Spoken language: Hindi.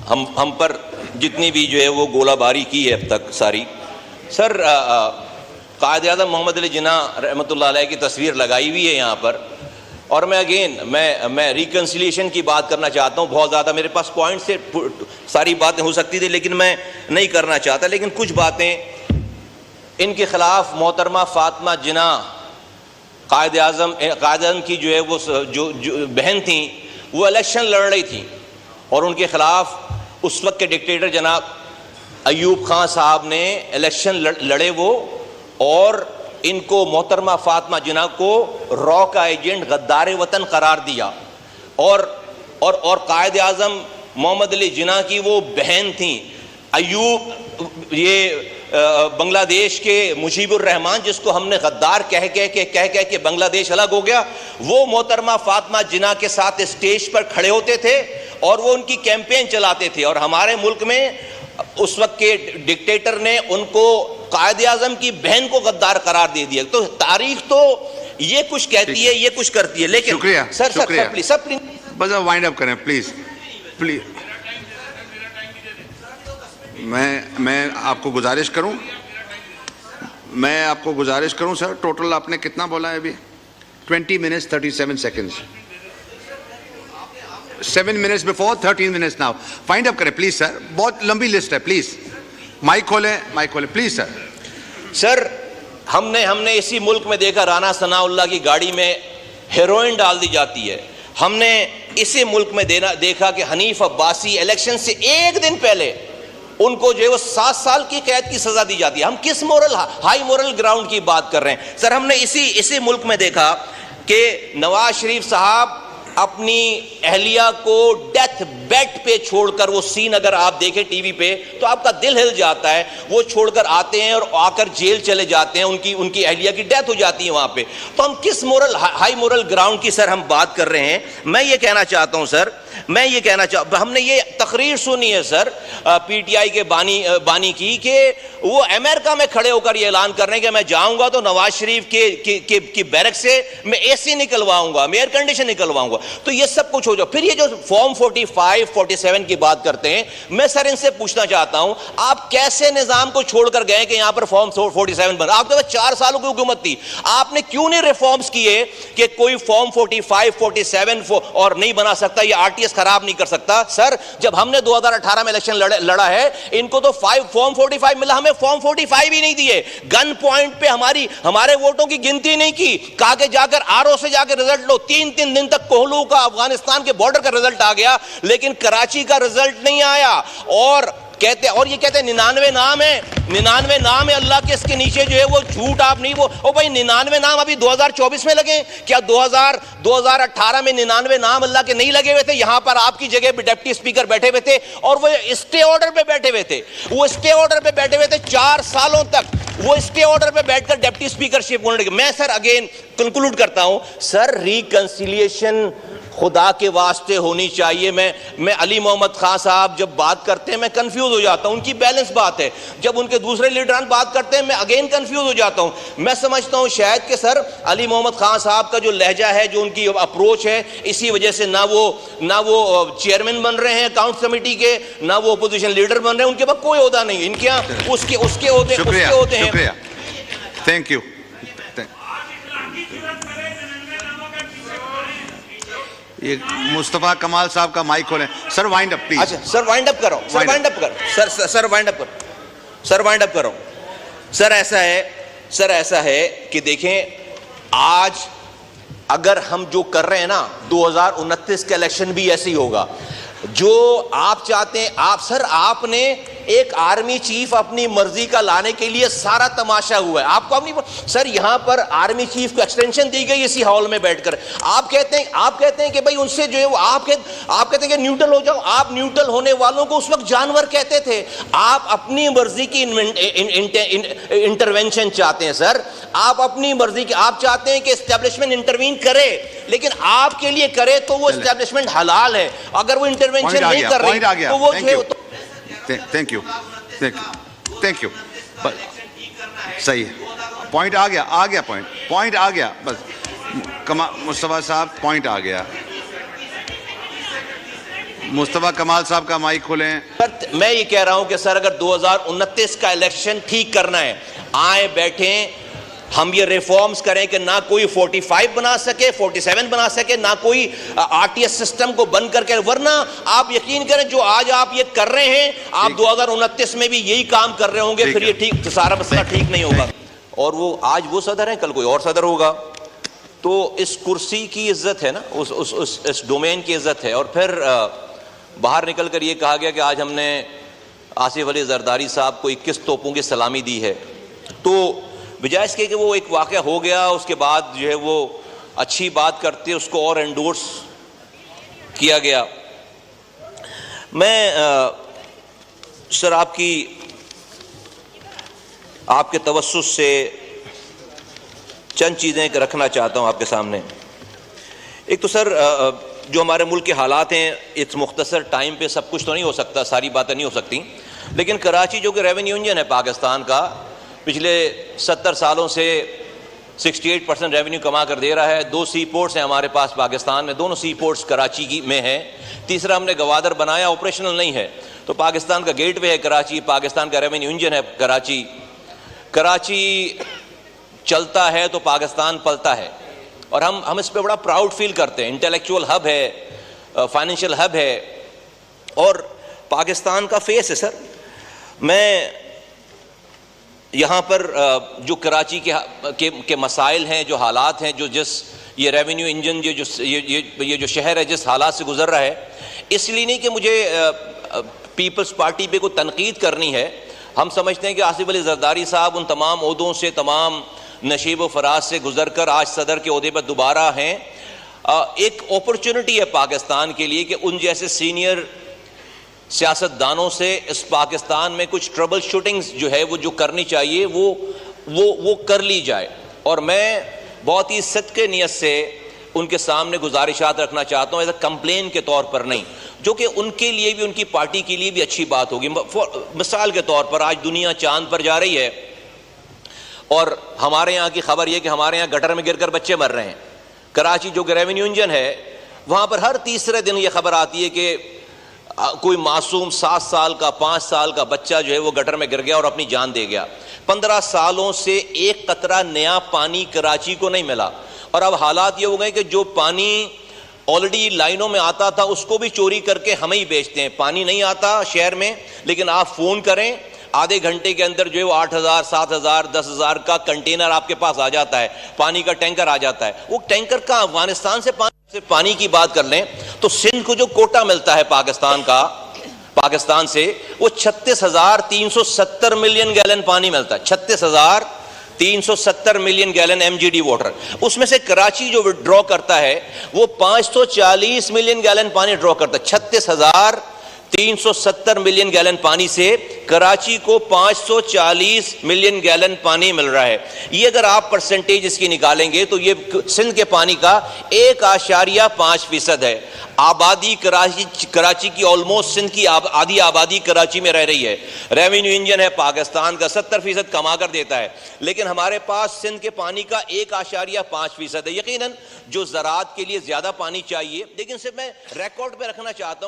हम पर जितनी भी जो है वो गोलाबारी की है अब तक सारी, सर कायद-ए-आज़म मोहम्मद अली जिन्ना रहमतुल्लाह अलैह की तस्वीर लगाई हुई है यहाँ पर। और मैं रिकन्सिलिएशन की बात करना चाहता हूँ। बहुत ज़्यादा मेरे पास पॉइंट से सारी बातें हो सकती थी, लेकिन मैं नहीं करना चाहता। लेकिन कुछ बातें इनके ख़िलाफ़ मोहतरमा फ़ातिमा जिन्ना कायद-ए-आज़म की जो है वो जो बहन थी, वो इलेक्शन लड़ रही थी और उनके ख़िलाफ़ उस वक्त के डिक्टेटर जनाब अयूब खान साहब ने इलेक्शन लड़े वो, और इनको मोहतरमा फ़ातिमा जिन्ना को रॉ का एजेंट गद्दार वतन करार दिया। और कायद-ए-आज़म मोहम्मद अली जिन्ना की वो बहन थी अयूब, ये बांग्लादेश के मुजीबुर रहमान, जिसको हमने गद्दार कह के बांग्लादेश अलग हो गया, वो मोहतरमा फ़ातिमा जिन्ना के साथ स्टेज पर खड़े होते थे और वो उनकी कैंपेन चलाते थे। और हमारे मुल्क में उस वक्त के डिक्टेटर ने उनको कायद-ए-आज़म की बहन को गद्दार करार दे दिया। तो तारीख तो ये कुछ कहती है, ये कुछ करती है। लेकिन शुक्रिया सर प्लीज बस वाइंड अप करें प्लीज। मैं आपको गुजारिश करूं सर, टोटल आपने कितना बोला है अभी? 20 minutes 37 seconds, 7 minutes before, 13 minutes now. Find up करें प्लीज सर, बहुत लंबी लिस्ट है। प्लीज माइक खोलें प्लीज सर। सर हमने इसी मुल्क में देखा, राना सनाउल्लाह की गाड़ी में हेरोइन डाल दी जाती है। हमने इसी मुल्क में देखा कि हनीफ अब्बासी इलेक्शन से एक दिन पहले उनको जो है वो 7 साल की कैद की सजा दी जाती है। हम किस हाई मोरल ग्राउंड की बात कर रहे हैं? सर हमने इसी मुल्क में देखा कि नवाज शरीफ साहब अपनी अहलिया को डेथ बेड पे छोड़कर, वो सीन अगर आप देखें टीवी पे तो आपका दिल हिल जाता है, वो छोड़कर आते हैं और आकर जेल चले जाते हैं, उनकी अहलिया की डेथ हो जाती है वहां पे। तो हम किस हाई मोरल ग्राउंड की सर हम बात कर रहे हैं? मैं ये कहना चाहता हूं सर, हमने ये तकरीर सुनी है सर पीटीआई के बानी की कि वो अमेरिका में खड़े होकर ये ऐलान कर रहे हैं कि मैं जाऊंगा तो नवाज शरीफ के बैरक से मैं एसी निकलवाऊंगा, मैं एयर कंडीशन निकलवाऊंगा। तो ये सब कुछ हो जाए। फिर ये जो फॉर्म 45, 47 की बात करते हैं, मैं सर इनसे पूछना चाहता हूं, आप कैसे निजाम को छोड़कर गए कि यहां पर फॉर्म 47 बना? आपके पास 4 सालों की हुकूमत थी, आपने क्यों नहीं रिफॉर्म्स किए कि कोई फॉर्म 45, 47 और नहीं बना सकता, ये आरटीएस खराब नहीं कर सकता? सर जब हमने 2018 में इलेक्शन लड़ा है, इनको तो फॉर्म 45 मिला, हमें फॉर्म 45 ही नहीं दिए। गन पॉइंट पे हमारे वोटों की गिनती नहीं की, कहा कि जाकर आरओ से जाकर रिजल्ट लो। 3 दिन तक कोहलू का अफगानिस्तान के बॉर्डर का रिजल्ट आ गया, लेकिन कराची का रिजल्ट नहीं आया। और ये कहते हैं 99 नाम है अल्लाह के, इसके नीचे जो है वो झूठ आप नहीं, वो भाई 99 नाम अभी 2024 में लगे क्या? 2018 में 99 नाम अल्लाह के नहीं लगे हुए थे? यहां पर आपकी जगह पे डिप्टी स्पीकर बैठे हुए थे और वो स्टे ऑर्डर पे बैठे हुए थे 4 सालों तक वो स्टे ऑर्डर पे बैठकर डिप्टी स्पीकरशिप होने। मैं सर अगेन कंक्लूड करता हूं सर, रिकंसिलिएशन खुदा के वास्ते होनी चाहिए। मैं अली मोहम्मद खान साहब जब बात करते हैं मैं कंफ्यूज हो जाता हूं, उनकी बैलेंस बात है। जब उनके दूसरे लीडरान बात करते हैं मैं अगेन कंफ्यूज हो जाता हूं। मैं समझता हूं शायद कि सर अली मोहम्मद खान साहब का जो लहजा है, जो उनकी अप्रोच है, इसी वजह से ना वो चेयरमैन बन रहे हैं अकाउंट्स कमेटी के, ना वो अपोजिशन लीडर बन रहे हैं। उनके पास कोई ओहदा नहीं है, इनके यहाँ उसके होते हैं। Thank you. ये मुस्तफा कमाल साहब का माइक खोलें सर। Wind up please. अच्छा सर वाइंड अप करो, सर वाइंड अप करो। सर ऐसा है कि देखें, आज अगर हम जो कर रहे हैं ना, 2029 का इलेक्शन भी ऐसे ही होगा जो आप चाहते हैं। आपने एक आर्मी चीफ अपनी मर्जी का लाने के लिए सारा तमाशा हुआ है। आपको अपनी सर यहां पर आर्मी चीफ को एक्सटेंशन दी गई इसी हॉल में बैठकर। आप कहते हैं कि भाई उनसे जो है वो आप कहते हैं कि न्यूट्रल हो जाओ। आप न्यूट्रल होने वालों को उस वक्त जानवर कहते थे। आप अपनी मर्जी की इंटरवेंशन चाहते हैं सर, आप अपनी मर्जी की, आप चाहते हैं कि एस्टेब्लिशमेंट इंटरवीन करे, लेकिन आपके लिए करे तो वो एस्टेब्लिशमेंट हलाल है। अगर वो इंटरवेंशन नहीं कर रही तो वो जो है। Thank you. सही है, पॉइंट आ गया पॉइंट आ गया बस। मुस्तफा साहब पॉइंट आ गया। मुस्तफा कमाल साहब का माइक खोलें। पर मैं ये कह रहा हूं कि सर अगर 2029 का इलेक्शन ठीक करना है, आए बैठे हम ये रिफॉर्म्स करें कि ना कोई 45 बना सके, 47 बना सके, ना कोई आरटीएस सिस्टम को बंद करके, वरना आप यकीन करें जो आज आप ये कर रहे हैं, आप 2029 में भी यही काम कर रहे होंगे, फिर ये ठीक सारा मसला ठीक नहीं होगा। और वो आज वो सदर है, कल कोई और सदर होगा। तो इस कुर्सी की इज्जत है ना, इस डोमेन की इज्जत है। और फिर बाहर निकल कर ये कहा गया कि आज हमने आसिफ अली जरदारी साहब को 21 तोपों की सलामी दी है। तो बजाय इसके कि वो एक वाक़या हो गया, उसके बाद जो है वो अच्छी बात करते उसको और एंडोर्स किया गया। मैं सर आपके तवस्सुस से चंद चीज़ें रखना चाहता हूँ आपके सामने। एक तो सर जो हमारे मुल्क के हालात हैं, इस मुख्तसर टाइम पे सब कुछ तो नहीं हो सकता, सारी बातें नहीं हो सकती, लेकिन कराची जो कि रेवेन्यू इंजन है पाकिस्तान का, पिछले 70 सालों से 68% रेवेन्यू कमा कर दे रहा है। 2 सी पोर्ट्स हैं हमारे पास पाकिस्तान में, दोनों सी पोर्ट्स कराची में हैं। तीसरा हमने गवादर बनाया, ऑपरेशनल नहीं है। तो पाकिस्तान का गेटवे है कराची, पाकिस्तान का रेवेन्यू इंजन है कराची। कराची चलता है तो पाकिस्तान पलता है, और हम इस पर बड़ा प्राउड फील करते हैं। इंटेलेक्चुअल हब है, फाइनेंशियल हब है, और पाकिस्तान का फेस है सर। मैं यहाँ पर जो कराची के मसाइल हैं, जो हालात हैं, जो जिस ये रेवेन्यू इंजन ये जो शहर है जिस हालात से गुजर रहा है, इसलिए नहीं कि मुझे पीपल्स पार्टी पे कोई तनकीद करनी है। हम समझते हैं कि आसिफ अली जरदारी साहब उन तमाम ओहदों से, तमाम नशीब व फराज से गुजर कर आज सदर के ओहदे पर दोबारा हैं। एक अपॉर्चुनिटी है पाकिस्तान के लिए कि उन जैसे सीनियर सियासतदानों से इस पाकिस्तान में कुछ ट्रबल शूटिंग्स जो है वो जो करनी चाहिए वो कर ली जाए। और मैं बहुत ही सदके नियत से उनके सामने गुजारिशात रखना चाहता हूँ, एज अ कंप्लेन के तौर पर नहीं, जो कि उनके लिए भी, उनकी पार्टी के लिए भी अच्छी बात होगी। मिसाल के तौर पर आज दुनिया चांद पर जा रही है, और हमारे यहाँ की खबर यह कि हमारे यहाँ गटर में गिरकर बच्चे मर रहे हैं। कराची जो कि रेवेन्यू इंजन है, वहाँ पर हर तीसरे दिन ये खबर आती है कि कोई मासूम 7 साल का, 5 साल का बच्चा जो है वो गटर में गिर गया और अपनी जान दे गया। 15 सालों से एक कतरा नया पानी कराची को नहीं मिला, और अब हालात ये हो गए कि जो पानी ऑलरेडी लाइनों में आता था उसको भी चोरी करके हमें ही बेचते हैं। पानी नहीं आता शहर में, लेकिन आप फ़ोन करें, आधे घंटे के अंदर जो है वो 8,000, 7,000, 10,000 का कंटेनर आपके पास आ जाता है, पानी का टैंकर आ जाता है। वो टैंकर का अफगानिस्तान से पानी की बात कर लें तो सिंध को जो कोटा मिलता है पाकिस्तान से, वो 36,370 मिलियन गैलन पानी मिलता है। 36,370 मिलियन गैलन MGD वाटर। उसमें से कराची जो विड्रॉ करता है वो 540 मिलियन गैलन पानी ड्रॉ करता है। 36,370 मिलियन गैलन पानी से कराची को 540 मिलियन गैलन पानी मिल रहा है। ये अगर आप परसेंटेज इसकी निकालेंगे तो ये सिंध के पानी का 1.5% है। आबादी कराची की ऑलमोस्ट सिंध की आधी आबादी कराची में रह रही है। रेवेन्यू इंजन है पाकिस्तान का, 70% कमा कर देता है, लेकिन हमारे पास सिंध के पानी का 1.5% है। यकीनन जो ज़राअत के लिए ज़्यादा पानी चाहिए, लेकिन सिर्फ मैं रिकॉर्ड पे रखना चाहता हूँ।